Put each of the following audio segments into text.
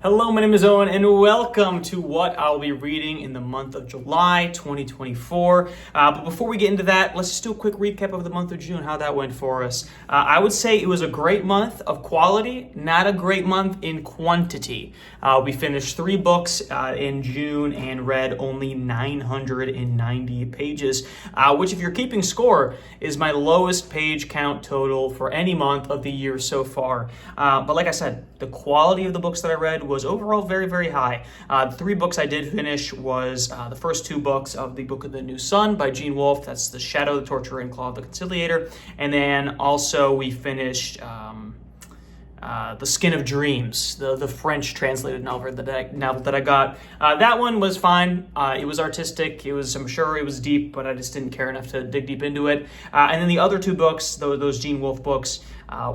Hello, my name is Owen, and welcome to what I'll be reading in the month of July 2024. But before we get into that, let's just do a quick recap of the month of June, how that went for us. I would say it was a great month of quality, not a great month in quantity. We finished 3 books in June and read only 990 pages, which, if you're keeping score, is my lowest page count total for any month of the year so far. But like I said, the quality of the books that I read was overall very, very high. The 3 books I did finish was the first 2 books of the Book of the New Sun by Gene Wolfe. That's The Shadow, the Torturer, and Claw of the Conciliator. And then also we finished The Skin of Dreams, the French translated novel that I got. That one was fine. It was artistic. I'm sure it was deep, but I just didn't care enough to dig deep into it. And then the other 2 books, those Gene Wolfe books,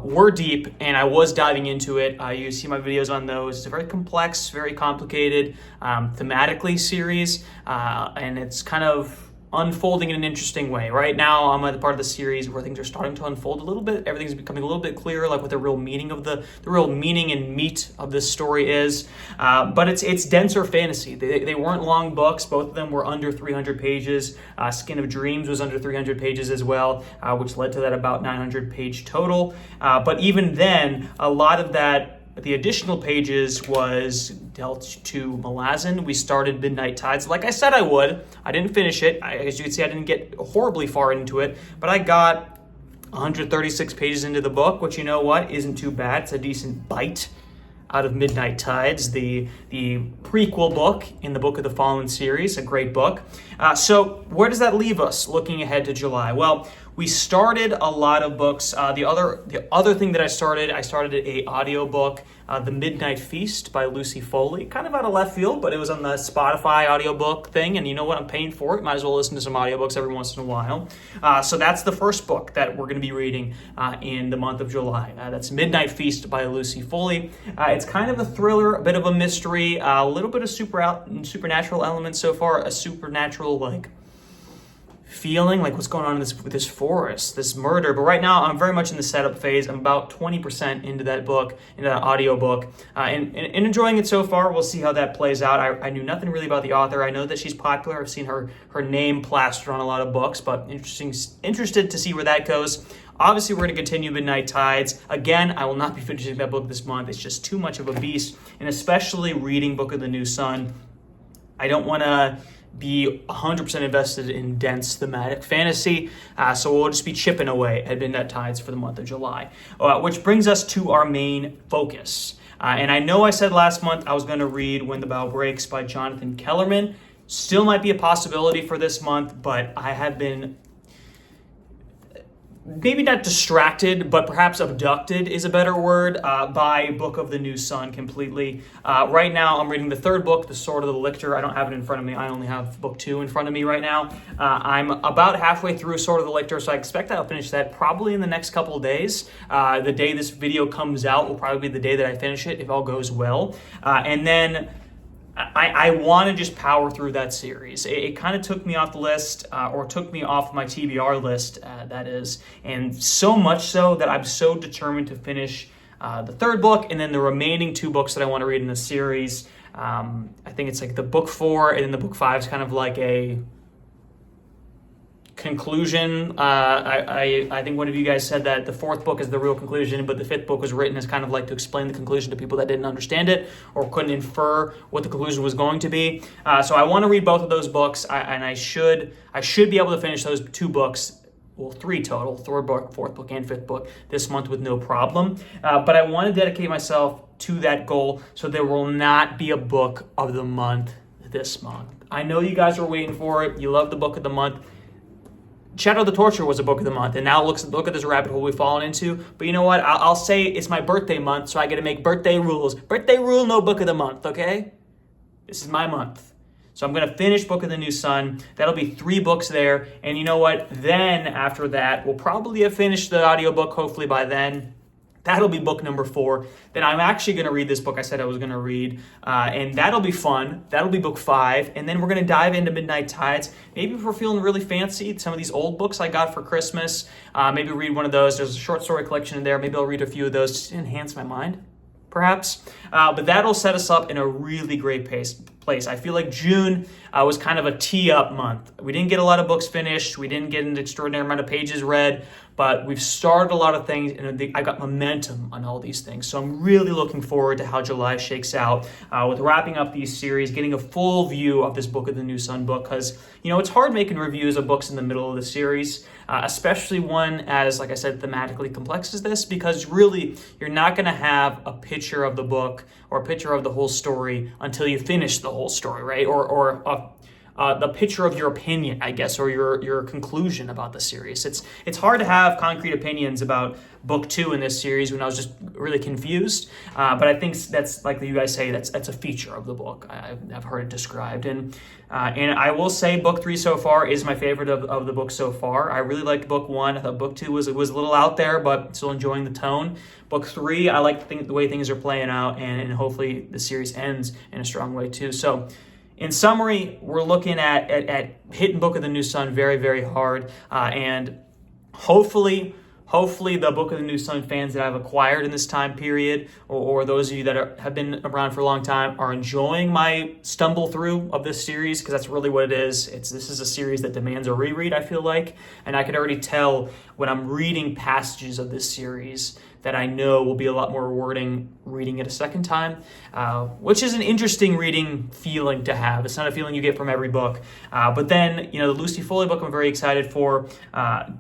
were deep, and I was diving into it. You see my videos on those. It's a very complex, very complicated, thematically series, and it's kind of unfolding in an interesting way. Right now, I'm at the part of the series where things are starting to unfold a little bit. Everything's becoming a little bit clearer, like what the real meaning of the real meaning and meat of this story is. But it's denser fantasy. They weren't long books. Both of them were under 300 pages. Skin of Dreams was under 300 pages as well, which led to that about 900 page total. But even then, a lot of that, the additional pages, was dealt to Malazan. We started Midnight Tides like I said I would. I didn't finish it. As you can see, I didn't get horribly far into it, but I got 136 pages into the book, which, you know what, isn't too bad. It's a decent bite out of Midnight Tides, the prequel book in the Book of the Fallen series, a great book. So where does that leave us looking ahead to July? Well, we started a lot of books. The other thing that I started a audiobook, The Midnight Feast by Lucy Foley. Kind of out of left field, but it was on the Spotify audiobook thing, and you know what? I'm paying for it. Might as well listen to some audiobooks every once in a while. So that's the first book that we're going to be reading in the month of July. That's Midnight Feast by Lucy Foley. It's kind of a thriller, a bit of a mystery, a little bit of supernatural elements so far, a supernatural feeling, like what's going on in this forest, this murder. But right now, I'm very much in the setup phase. I'm about 20% into that book, into that audiobook, and enjoying it so far. We'll see how that plays out. I knew nothing really about the author. I know that she's popular. I've seen her name plastered on a lot of books, but interested to see where that goes. Obviously, we're going to continue Midnight Tides. Again, I will not be finishing that book this month. It's just too much of a beast, and especially reading Book of the New Sun, I don't want to be 100% invested in dense thematic fantasy, so we'll just be chipping away at Midnight Tides for the month of July, which brings us to our main focus. And I know I said last month I was going to read When the Bough Breaks by Jonathan Kellerman. Still might be a possibility for this month, but I have been maybe not distracted, but perhaps abducted is a better word, by Book of the New Sun completely. Right now, I'm reading the 3rd book, The Sword of the Lictor. I don't have it in front of me. I only have book 2 in front of me right now. I'm about halfway through Sword of the Lictor, so I expect I'll finish that probably in the next couple of days. The day this video comes out will probably be the day that I finish it, if all goes well. And then I want to just power through that series. It kind of took me off the list, or took me off my TBR list, that is. And so much so that I'm so determined to finish the 3rd book, and then the remaining 2 books that I want to read in the series. I think it's like the book 4, and then the book 5 is kind of like a conclusion. I think one of you guys said that the 4th book is the real conclusion, but the 5th book was written as kind of like to explain the conclusion to people that didn't understand it or couldn't infer what the conclusion was going to be. So I want to read both of those books, and I should be able to finish those 2 books. Well, 3 total, 3rd book, 4th book, and 5th book this month with no problem. But I want to dedicate myself to that goal, so there will not be a book of the month this month. I know you guys are waiting for it. You love the book of the month. Shadow the Torturer was a book of the month, and now look at this rabbit hole we've fallen into. But you know what? I'll say it's my birthday month, so I got to make birthday rules. Birthday rule, no book of the month, okay? This is my month. So I'm going to finish Book of the New Sun. That'll be 3 books there. And you know what? Then after that, we'll probably have finished the audiobook, hopefully by then. That'll be book number 4. Then I'm actually going to read this book I said I was going to read, and that'll be fun. That'll be book 5, and then we're going to dive into Midnight Tides. Maybe if we're feeling really fancy, some of these old books I got for Christmas, maybe read one of those. There's a short story collection in there. Maybe I'll read a few of those just to enhance my mind. perhaps. But that'll set us up in a really great place. I feel like June was kind of a tee-up month. We didn't get a lot of books finished. We didn't get an extraordinary amount of pages read, but we've started a lot of things, and I've got momentum on all these things. So I'm really looking forward to how July shakes out with wrapping up these series, getting a full view of this Book of the New Sun book, because, it's hard making reviews of books in the middle of the series, especially one as, like I said, thematically complex as this, because really, you're not going to have a picture of the book or a picture of the whole story until you finish the whole story, right? Or the picture of your opinion, I guess, or your conclusion about the series. It's hard to have concrete opinions about book 2 in this series when I was just really confused. But I think that's, like you guys say, that's a feature of the book. I've heard it described, and I will say book 3 so far is my favorite of the books so far. I really liked book 1. I thought book 2 was a little out there, but still enjoying the tone. Book 3, I like the way things are playing out, and hopefully the series ends in a strong way too. So, in summary, we're looking at hitting Book of the New Sun very, very hard, and hopefully the Book of the New Sun fans that I've acquired in this time period, or those of you that have been around for a long time, are enjoying my stumble through of this series, because that's really what it is. This is a series that demands a reread, I feel like, and I could already tell when I'm reading passages of this series that I know will be a lot more rewarding reading it a second time, which is an interesting reading feeling to have. It's not a feeling you get from every book. But then, the Lucy Foley book I'm very excited for.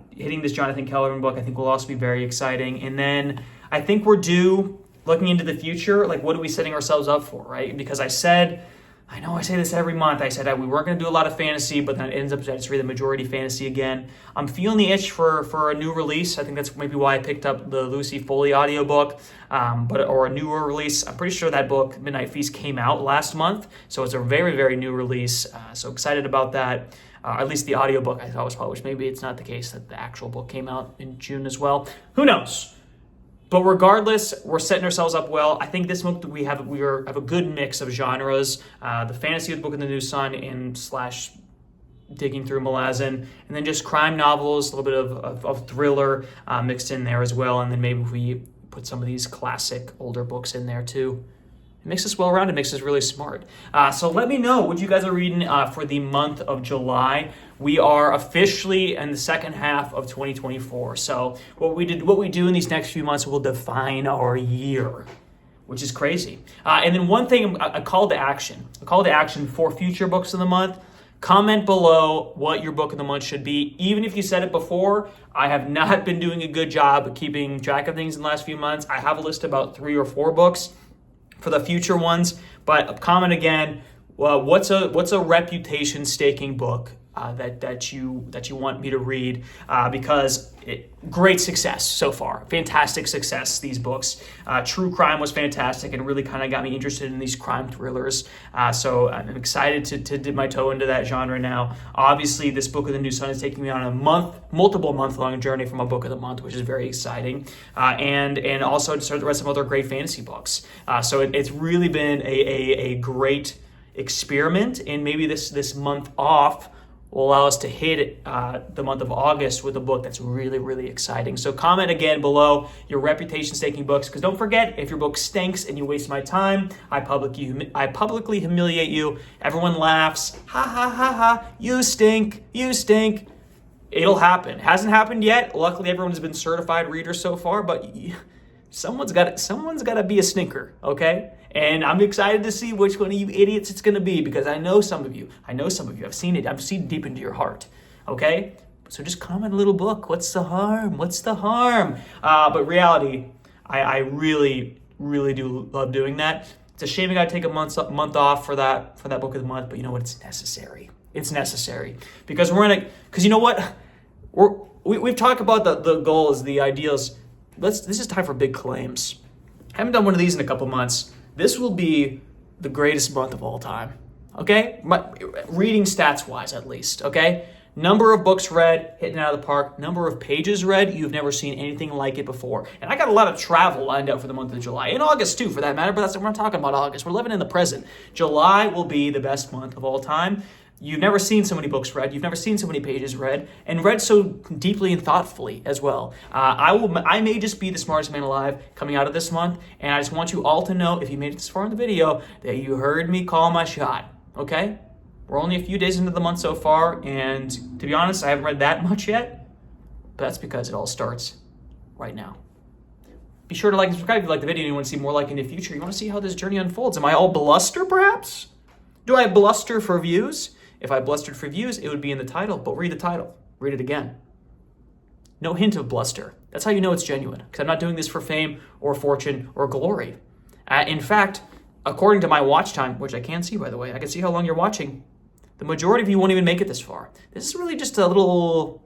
Hitting this Jonathan Kellerman book I think will also be very exciting. And then I think we're due, looking into the future, like what are we setting ourselves up for, right? Because I know I say this every month. I said we weren't going to do a lot of fantasy, but then it ends up I just read the majority fantasy again. I'm feeling the itch for a new release. I think that's maybe why I picked up the Lucy Foley audiobook, or a newer release. I'm pretty sure that book, Midnight Feast, came out last month, so it's a very, very new release. So excited about that. At least the audiobook I thought was published. Maybe it's not the case that the actual book came out in June as well. Who knows? But regardless, we're setting ourselves up well. I think this month we have a good mix of genres. The fantasy with Book of the New Sun and / digging through Malazan, and then just crime novels, a little bit of thriller mixed in there as well. And then maybe if we put some of these classic older books in there too. It makes us well-rounded, makes us really smart. So let me know what you guys are reading for the month of July. We are officially in the second half of 2024. So what we do in these next few months will define our year, which is crazy. And then one thing, a call to action for future books of the month. Comment below what your book of the month should be. Even if you said it before, I have not been doing a good job of keeping track of things in the last few months. I have a list of about 3 or 4 books for the future ones, but comment again. What's a reputation staking book that you want me to read? Because great success so far, fantastic success. These books, True Crime was fantastic and really kind of got me interested in these crime thrillers. So I'm excited to dip my toe into that genre now. Obviously, this Book of the New Sun is taking me on a multiple month-long journey from a book of the month, which is very exciting. And also to start to read some other great fantasy books. So it's really been a great experiment, and maybe this month off will allow us to hit the month of August with a book that's really, really exciting. So comment again below your reputation-staking books, because don't forget, if your book stinks and you waste my time, I publicly humiliate you. Everyone laughs. Ha, ha, ha, ha. You stink. You stink. It'll happen. Hasn't happened yet. Luckily, everyone's been certified readers so far, but someone's got to be a stinker, okay? And I'm excited to see which one of you idiots it's going to be, because I know some of you. I've seen it. I've seen deep into your heart, okay? So just comment a little book. What's the harm? But reality, I really, really do love doing that. It's a shame I got to take a month off for that book of the month, but you know what? It's necessary. It's necessary because because you know what? We've talked about the goals, the ideals. This is time for big claims. I haven't done one of these in a couple months. This will be the greatest month of all time, okay? Reading stats-wise, at least, okay? Number of books read, hitting it out of the park. Number of pages read, you've never seen anything like it before. And I got a lot of travel lined up for the month of July. And August, too, for that matter, but we're not talking about August. We're living in the present. July will be the best month of all time. You've never seen so many books read. You've never seen so many pages read, and read so deeply and thoughtfully as well. I may just be the smartest man alive coming out of this month, and I just want you all to know, if you made it this far in the video, that you heard me call my shot, okay? We're only a few days into the month so far, and to be honest, I haven't read that much yet, but that's because it all starts right now. Be sure to like and subscribe if you like the video and you want to see more like in the future. You want to see how this journey unfolds. Am I all bluster, perhaps? Do I bluster for views? If I blustered for views, it would be in the title, but read the title. Read it again. No hint of bluster. That's how you know it's genuine, because I'm not doing this for fame or fortune or glory. In fact, according to my watch time, which I can see, by the way, I can see how long you're watching, the majority of you won't even make it this far. This is really just a little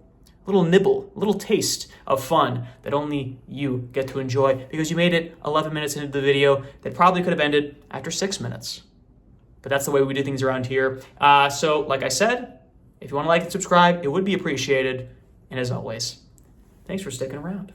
nibble, a little taste of fun that only you get to enjoy, because you made it 11 minutes into the video that probably could have ended after 6 minutes. But that's the way we do things around here. So, like I said, if you want to like and subscribe, it would be appreciated. And as always, thanks for sticking around.